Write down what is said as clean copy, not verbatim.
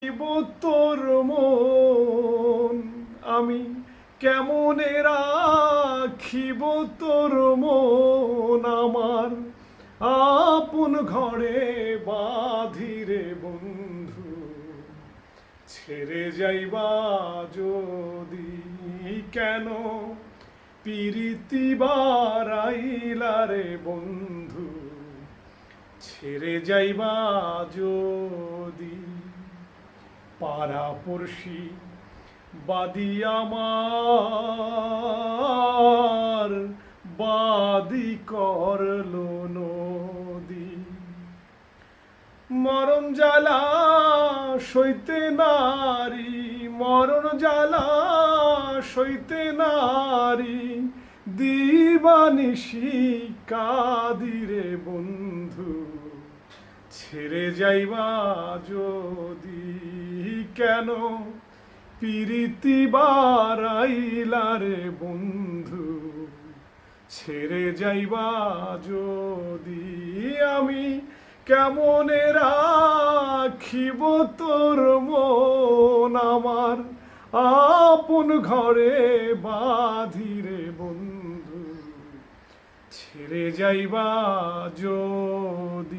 দিব তোর মন আমি কেমনে রাখিব তোর মন আমার আপন ঘরে বাঁধিরে বন্ধু ছেড়ে যাইবা যদি কেন পিরিতি বারাইলা রে বন্ধু ছেড়ে যাইবা যদি পাড়াপড়শি বাদি আমার বাদি করলো নদী মরণ জ্বালা সইতে নারী মরণ জ্বালা সইতে নারী দিবানিশি কাদিরে বন্ধু ছেড়ে যাইবা যদি কেন পিরিতি বারাইলা রে বন্ধু ছেড়ে যাইবা যদি আমি কেমনে রাখিব তোর মন আমার আপন ঘরে বাঁধিরে বন্ধু ছেড়ে যাইবা যদি